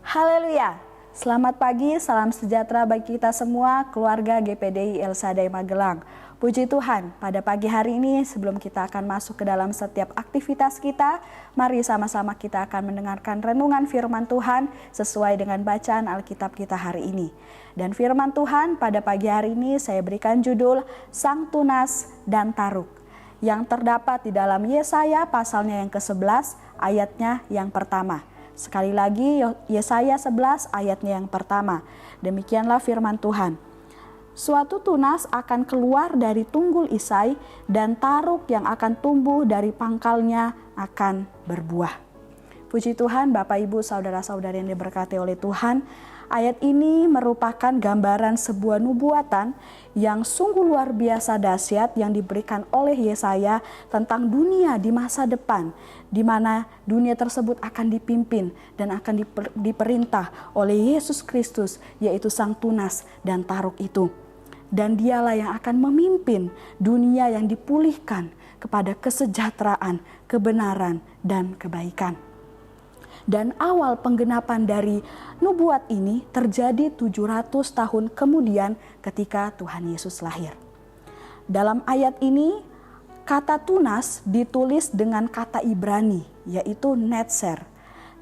Haleluya. Selamat pagi, salam sejahtera bagi kita semua, keluarga GPDI El Shaddai Magelang. Puji Tuhan, pada pagi hari ini sebelum kita akan masuk ke dalam setiap aktivitas kita, mari sama-sama kita akan mendengarkan renungan firman Tuhan sesuai dengan bacaan Alkitab kita hari ini. Dan firman Tuhan pada pagi hari ini saya berikan judul Sang Tunas dan Taruk, yang terdapat di dalam Yesaya pasalnya yang ke-11 ayatnya yang pertama. Sekali lagi Yesaya 11 ayatnya yang pertama. Demikianlah firman Tuhan. Suatu tunas akan keluar dari tunggul Isai dan taruk yang akan tumbuh dari pangkalnya akan berbuah. Puji Tuhan, Bapak Ibu, saudara-saudari yang diberkati oleh Tuhan. Ayat ini merupakan gambaran sebuah nubuatan yang sungguh luar biasa dahsyat yang diberikan oleh Yesaya tentang dunia di masa depan, di mana dunia tersebut akan dipimpin dan akan diperintah oleh Yesus Kristus, yaitu Sang Tunas dan Taruk itu. Dan dialah yang akan memimpin dunia yang dipulihkan kepada kesejahteraan, kebenaran, dan kebaikan. Dan awal penggenapan dari nubuat ini terjadi 700 tahun kemudian ketika Tuhan Yesus lahir. Dalam ayat ini, kata tunas ditulis dengan kata Ibrani, yaitu netzer.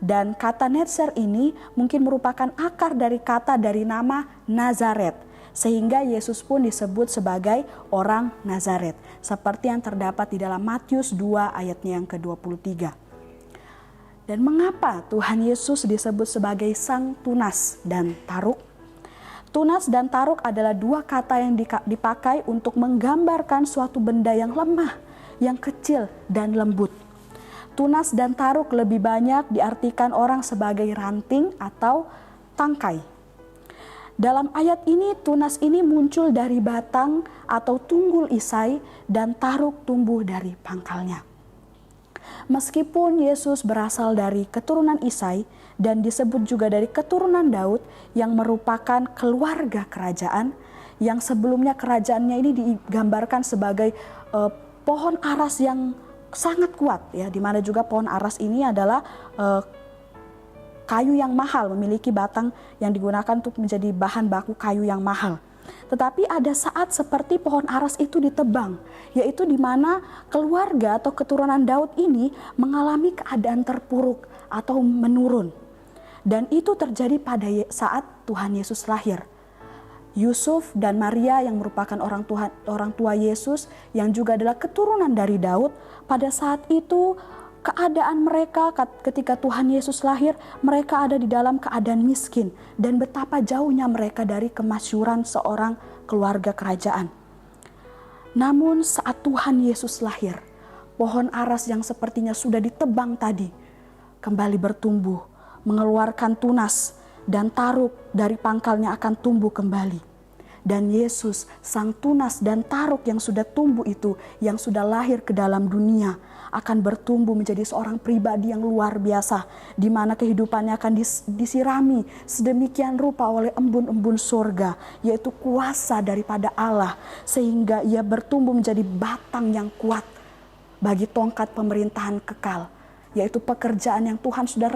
Dan kata netzer ini mungkin merupakan akar dari kata dari nama Nazaret, sehingga Yesus pun disebut sebagai orang Nazaret, seperti yang terdapat di dalam Matius 2 ayatnya yang ke-23. Dan mengapa Tuhan Yesus disebut sebagai Sang Tunas dan Taruk? Tunas dan taruk adalah dua kata yang dipakai untuk menggambarkan suatu benda yang lemah, yang kecil dan lembut. Tunas dan taruk lebih banyak diartikan orang sebagai ranting atau tangkai. Dalam ayat ini, tunas ini muncul dari batang atau tunggul Isai dan taruk tumbuh dari pangkalnya. Meskipun Yesus berasal dari keturunan Isai dan disebut juga dari keturunan Daud yang merupakan keluarga kerajaan, yang sebelumnya kerajaannya ini digambarkan sebagai pohon aras yang sangat kuat, ya, di mana juga pohon aras ini adalah kayu yang mahal, memiliki batang yang digunakan untuk menjadi bahan baku kayu yang mahal. Tetapi ada saat seperti pohon aras itu ditebang, yaitu di mana keluarga atau keturunan Daud ini mengalami keadaan terpuruk atau menurun. Dan itu terjadi pada saat Tuhan Yesus lahir. Yusuf dan Maria yang merupakan orang tua Yesus yang juga adalah keturunan dari Daud, pada saat itu keadaan mereka ketika Tuhan Yesus lahir, mereka ada di dalam keadaan miskin dan betapa jauhnya mereka dari kemasyhuran seorang keluarga kerajaan. Namun saat Tuhan Yesus lahir, pohon aras yang sepertinya sudah ditebang tadi kembali bertumbuh, mengeluarkan tunas dan taruk dari pangkalnya akan tumbuh kembali. Dan Yesus, Sang Tunas dan Taruk yang sudah tumbuh itu, yang sudah lahir ke dalam dunia, akan bertumbuh menjadi seorang pribadi yang luar biasa, di mana kehidupannya akan disirami sedemikian rupa oleh embun-embun surga, yaitu kuasa daripada Allah, sehingga ia bertumbuh menjadi batang yang kuat bagi tongkat pemerintahan kekal, yaitu pekerjaan yang Tuhan sudah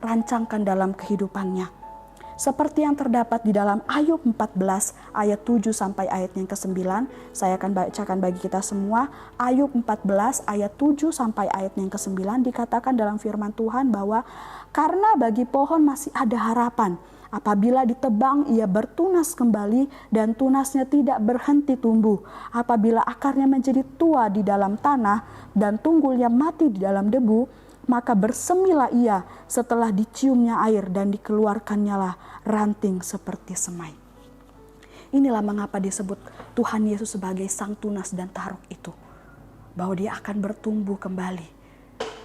rancangkan dalam kehidupannya. Seperti yang terdapat di dalam Ayub 14 ayat 7 sampai ayat yang ke-9. Saya akan bacakan bagi kita semua. Ayub 14 ayat 7 sampai ayat yang ke-9 dikatakan dalam firman Tuhan bahwa karena bagi pohon masih ada harapan. Apabila ditebang ia bertunas kembali dan tunasnya tidak berhenti tumbuh. Apabila akarnya menjadi tua di dalam tanah dan tunggulnya mati di dalam debu, maka bersemilah ia setelah diciumnya air dan dikeluarkannya lah ranting seperti semai. Inilah mengapa disebut Tuhan Yesus sebagai Sang Tunas dan Taruk itu. Bahwa dia akan bertumbuh kembali.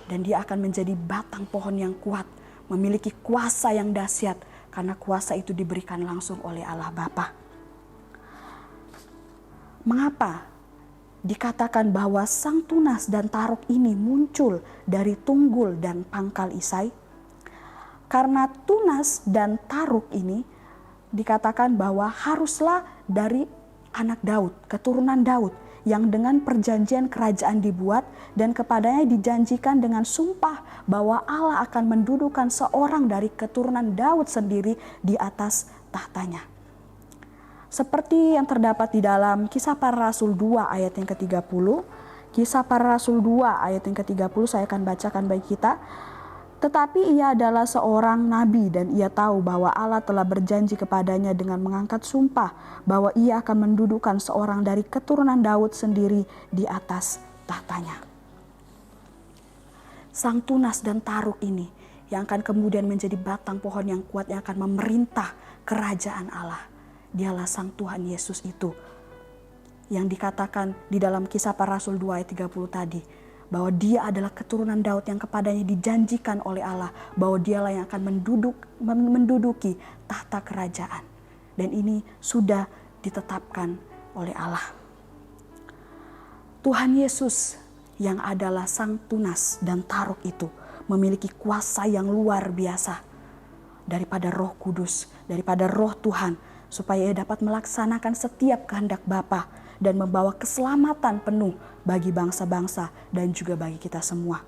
Dan dia akan menjadi batang pohon yang kuat. Memiliki kuasa yang dahsyat. Karena kuasa itu diberikan langsung oleh Allah Bapa. Mengapa dikatakan bahwa Sang Tunas dan Taruk ini muncul dari tunggul dan pangkal Isai? Karena tunas dan taruk ini dikatakan bahwa haruslah dari anak Daud, keturunan Daud, yang dengan perjanjian kerajaan dibuat dan kepadanya dijanjikan dengan sumpah bahwa Allah akan mendudukan seorang dari keturunan Daud sendiri di atas tahtanya. Seperti yang terdapat di dalam Kisah Para Rasul 2 ayat yang ke-30. Kisah Para Rasul 2 ayat yang ke-30 saya akan bacakan bagi kita. Tetapi ia adalah seorang nabi dan ia tahu bahwa Allah telah berjanji kepadanya dengan mengangkat sumpah bahwa ia akan mendudukkan seorang dari keturunan Daud sendiri di atas tahtanya. Sang tunas dan taruk ini yang akan kemudian menjadi batang pohon yang kuat yang akan memerintah kerajaan Allah. Dialah Sang Tuhan Yesus itu yang dikatakan di dalam Kisah Para Rasul 2 ayat 30 tadi. Bahwa dia adalah keturunan Daud yang kepadanya dijanjikan oleh Allah. Bahwa dialah yang akan menduduki tahta kerajaan. Dan ini sudah ditetapkan oleh Allah. Tuhan Yesus yang adalah Sang Tunas dan Taruk itu memiliki kuasa yang luar biasa. Daripada Roh Kudus, daripada Roh Tuhan. Supaya ia dapat melaksanakan setiap kehendak Bapa dan membawa keselamatan penuh bagi bangsa-bangsa dan juga bagi kita semua.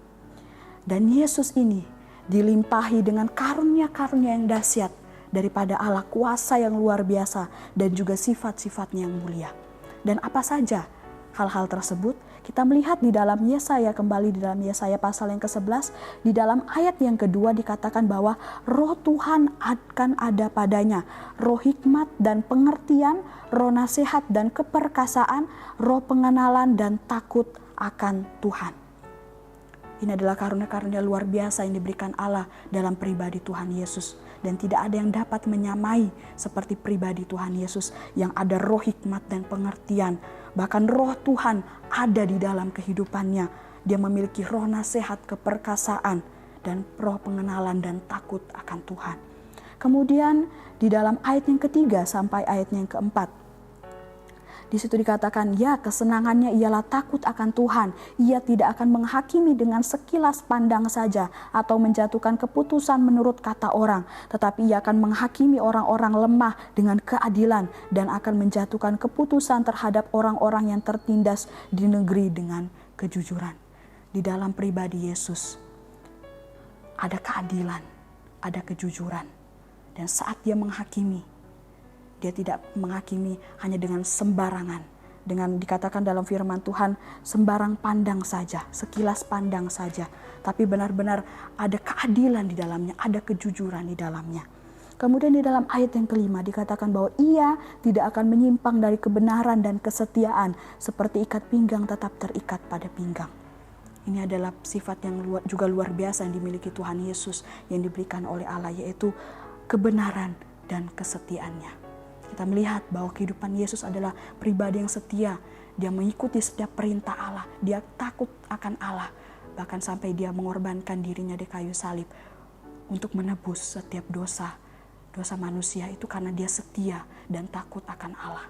Dan Yesus ini dilimpahi dengan karunia-karunia yang dahsyat daripada Allah, kuasa yang luar biasa dan juga sifat-sifatnya yang mulia. Dan apa saja hal-hal tersebut kita melihat di dalam Yesaya, kembali di dalam Yesaya pasal yang ke-11, di dalam ayat yang kedua dikatakan bahwa Roh Tuhan akan ada padanya, roh hikmat dan pengertian, roh nasihat dan keperkasaan, roh pengenalan dan takut akan Tuhan. Ini adalah karunia-karunia luar biasa yang diberikan Allah dalam pribadi Tuhan Yesus. Dan tidak ada yang dapat menyamai seperti pribadi Tuhan Yesus yang ada roh hikmat dan pengertian. Bahkan roh Tuhan ada di dalam kehidupannya. Dia memiliki roh nasihat, keperkasaan, dan roh pengenalan dan takut akan Tuhan. Kemudian di dalam ayat yang ketiga sampai ayat yang keempat. Di situ dikatakan, ya kesenangannya ialah takut akan Tuhan. Ia tidak akan menghakimi dengan sekilas pandang saja atau menjatuhkan keputusan menurut kata orang. Tetapi ia akan menghakimi orang-orang lemah dengan keadilan dan akan menjatuhkan keputusan terhadap orang-orang yang tertindas di negeri dengan kejujuran. Di dalam pribadi Yesus ada keadilan, ada kejujuran. Dan saat dia menghakimi, dia tidak menghakimi hanya dengan sembarangan. Dengan dikatakan dalam firman Tuhan, sembarang pandang saja, sekilas pandang saja. Tapi benar-benar ada keadilan di dalamnya, ada kejujuran di dalamnya. Kemudian di dalam ayat yang kelima dikatakan bahwa ia tidak akan menyimpang dari kebenaran dan kesetiaan. Seperti ikat pinggang tetap terikat pada pinggang. Ini adalah sifat yang juga luar biasa yang dimiliki Tuhan Yesus yang diberikan oleh Allah, yaitu kebenaran dan kesetiaannya. Kita melihat bahwa kehidupan Yesus adalah pribadi yang setia. Dia mengikuti setiap perintah Allah. Dia takut akan Allah. Bahkan sampai dia mengorbankan dirinya di kayu salib untuk menebus setiap dosa manusia itu karena dia setia dan takut akan Allah.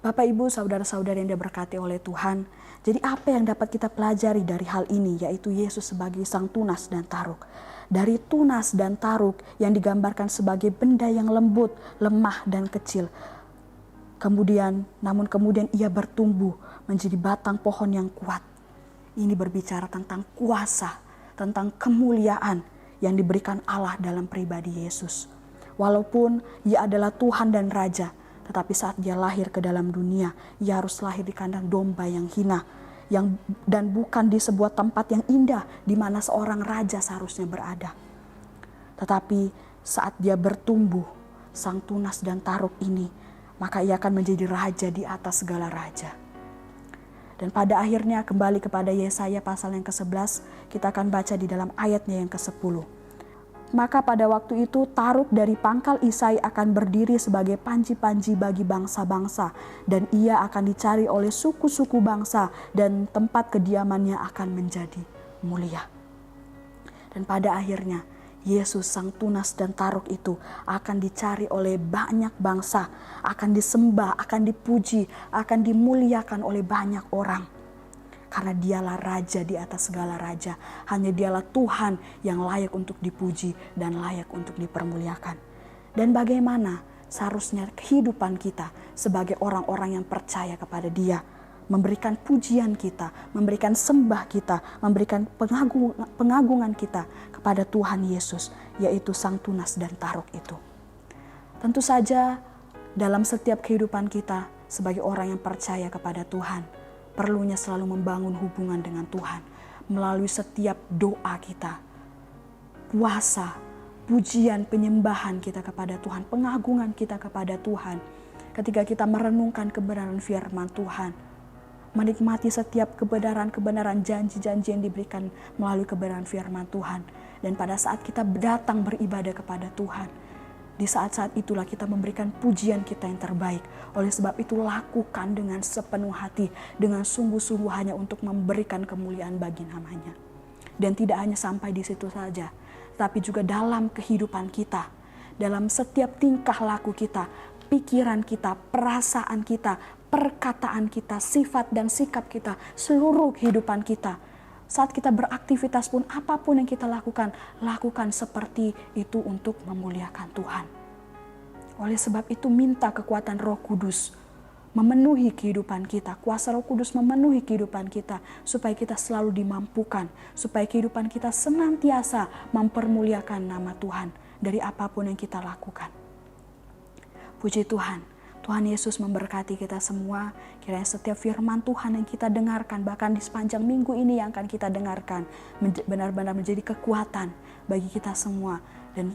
Bapak, Ibu, saudara-saudara yang diberkati oleh Tuhan. Jadi apa yang dapat kita pelajari dari hal ini, yaitu Yesus sebagai Sang Tunas dan Taruk. Dari tunas dan taruk yang digambarkan sebagai benda yang lembut, lemah dan kecil. Namun kemudian ia bertumbuh menjadi batang pohon yang kuat. Ini berbicara tentang kuasa, tentang kemuliaan yang diberikan Allah dalam pribadi Yesus. Walaupun ia adalah Tuhan dan Raja, tetapi saat dia lahir ke dalam dunia, ia harus lahir di kandang domba yang hina. Dan bukan di sebuah tempat yang indah di mana seorang raja seharusnya berada. Tetapi saat dia bertumbuh, Sang Tunas dan Taruk ini, maka ia akan menjadi raja di atas segala raja. Dan pada akhirnya kembali kepada Yesaya pasal yang ke-11, kita akan baca di dalam ayatnya yang ke-10. Maka pada waktu itu Taruk dari pangkal Isai akan berdiri sebagai panji-panji bagi bangsa-bangsa. Dan ia akan dicari oleh suku-suku bangsa dan tempat kediamannya akan menjadi mulia. Dan pada akhirnya Yesus Sang Tunas dan Taruk itu akan dicari oleh banyak bangsa. Akan disembah, akan dipuji, akan dimuliakan oleh banyak orang. Karena dialah raja di atas segala raja. Hanya dialah Tuhan yang layak untuk dipuji dan layak untuk dipermuliakan. Dan bagaimana seharusnya kehidupan kita sebagai orang-orang yang percaya kepada Dia, memberikan pujian kita, memberikan sembah kita, memberikan pengagungan kita kepada Tuhan Yesus, yaitu Sang Tunas dan Taruk itu. Tentu saja dalam setiap kehidupan kita sebagai orang yang percaya kepada Tuhan, perlunya selalu membangun hubungan dengan Tuhan melalui setiap doa kita, puasa, pujian, penyembahan kita kepada Tuhan, pengagungan kita kepada Tuhan. Ketika kita merenungkan kebenaran firman Tuhan, menikmati setiap kebenaran-kebenaran janji-janji yang diberikan melalui kebenaran firman Tuhan. Dan pada saat kita datang beribadah kepada Tuhan, di saat-saat itulah kita memberikan pujian kita yang terbaik. Oleh sebab itu lakukan dengan sepenuh hati, dengan sungguh-sungguh hanya untuk memberikan kemuliaan bagi namanya. Dan tidak hanya sampai di situ saja, tapi juga dalam kehidupan kita, dalam setiap tingkah laku kita, pikiran kita, perasaan kita, perkataan kita, sifat dan sikap kita, seluruh kehidupan kita. Saat kita beraktivitas pun, apapun yang kita lakukan, lakukan seperti itu untuk memuliakan Tuhan. Oleh sebab itu minta kekuatan Roh Kudus memenuhi kehidupan kita, kuasa Roh Kudus memenuhi kehidupan kita, supaya kita selalu dimampukan, supaya kehidupan kita senantiasa mempermuliakan nama Tuhan dari apapun yang kita lakukan. Puji Tuhan, Tuhan Yesus memberkati kita semua. Kiranya setiap firman Tuhan yang kita dengarkan, bahkan di sepanjang minggu ini yang akan kita dengarkan, benar-benar menjadi kekuatan bagi kita semua. Dan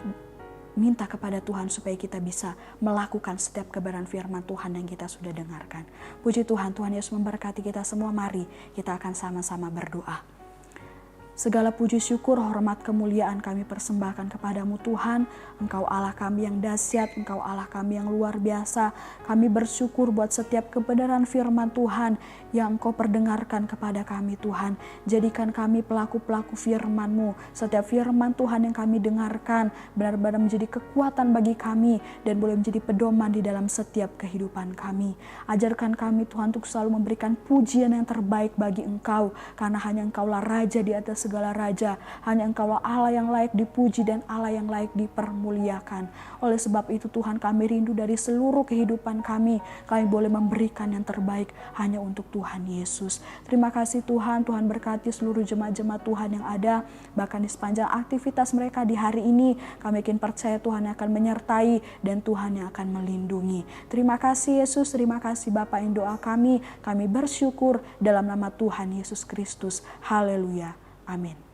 minta kepada Tuhan supaya kita bisa melakukan setiap kebenaran firman Tuhan yang kita sudah dengarkan. Puji Tuhan, Tuhan Yesus memberkati kita semua. Mari kita akan sama-sama berdoa. Segala puji syukur, hormat, kemuliaan kami persembahkan kepadamu Tuhan. Engkau Allah kami yang dahsyat, Engkau Allah kami yang luar biasa. Kami bersyukur buat setiap kebenaran firman Tuhan yang Engkau perdengarkan kepada kami Tuhan. Jadikan kami pelaku-pelaku firman-Mu. Setiap firman Tuhan yang kami dengarkan benar-benar menjadi kekuatan bagi kami dan boleh menjadi pedoman di dalam setiap kehidupan kami. Ajarkan kami Tuhan untuk selalu memberikan pujian yang terbaik bagi Engkau, karena hanya Engkaulah Raja di atas segala raja, hanya Engkaulah Allah yang layak dipuji dan Allah yang layak dipermuliakan. Oleh sebab itu Tuhan, kami rindu dari seluruh kehidupan kami boleh memberikan yang terbaik hanya untuk Tuhan Yesus. Terima kasih Tuhan, Tuhan berkati seluruh jemaat-jemaat Tuhan yang ada, bahkan di sepanjang aktivitas mereka di hari ini, kami yakin percaya Tuhan yang akan menyertai dan Tuhan yang akan melindungi. Terima kasih Yesus, terima kasih Bapa yang doa kami bersyukur dalam nama Tuhan Yesus Kristus. Haleluya. Amin.